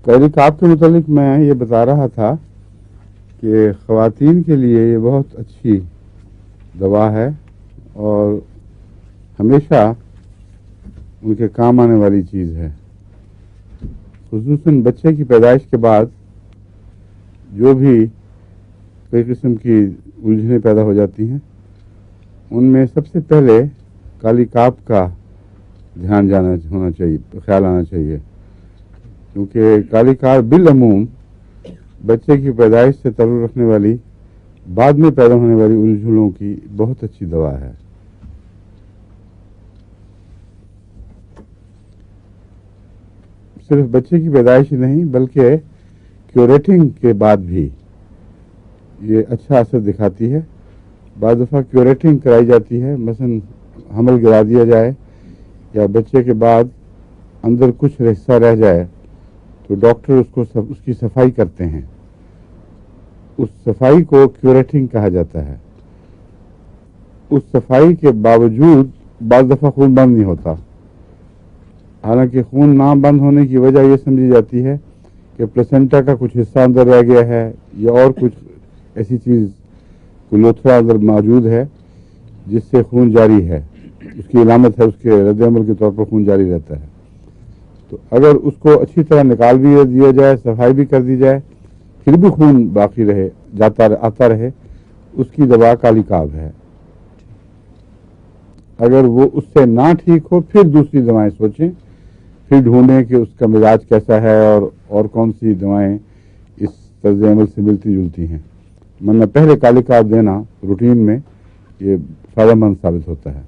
کاپ کے متعلق میں یہ بتا رہا تھا کہ خواتین کے لیے یہ بہت اچھی دوا ہے اور ہمیشہ ان کے کام آنے والی چیز ہے. خصوصاً بچے کی پیدائش کے بعد جو بھی کئی قسم کی الجھنیں پیدا ہو جاتی ہیں ان میں سب سے پہلے کالی کاپ کا دھیان ہونا چاہیے، خیال آنا چاہیے، کیونکہ کالی کاپ بالعموم بچے کی پیدائش سے تعلق رکھنے والی بعد میں پیدا ہونے والی الجھنوں کی بہت اچھی دوا ہے. صرف بچے کی پیدائش ہی نہیں بلکہ کیوریٹنگ کے بعد بھی یہ اچھا اثر دکھاتی ہے. بعض دفعہ کیوریٹنگ کرائی جاتی ہے، مثلا حمل گرا دیا جائے یا بچے کے بعد اندر کچھ حصہ رہ جائے تو ڈاکٹر اس کی صفائی کرتے ہیں. اس صفائی کو کیوریٹنگ کہا جاتا ہے. اس صفائی کے باوجود بعض دفعہ خون بند نہیں ہوتا. حالانکہ خون نہ بند ہونے کی وجہ یہ سمجھی جاتی ہے کہ پلسینٹا کا کچھ حصہ اندر رہ گیا ہے یا اور کچھ ایسی چیز لوتھڑا اندر موجود ہے جس سے خون جاری ہے، اس کی علامت ہے، اس کے رد عمل کے طور پر خون جاری رہتا ہے. تو اگر اس کو اچھی طرح نکال بھی دیا جائے، صفائی بھی کر دی جائے، پھر بھی خون باقی رہے، آتا رہے، اس کی دوا کالی کاپ ہے. اگر وہ اس سے نہ ٹھیک ہو پھر دوسری دوائیں سوچیں، پھر ڈھونڈیں کہ اس کا مزاج کیسا ہے اور کون سی دوائیں اس طرز عمل سے ملتی جلتی ہیں. ورنہ پہلے کالی کاپ دینا روٹین میں یہ فائدہ مند ثابت ہوتا ہے.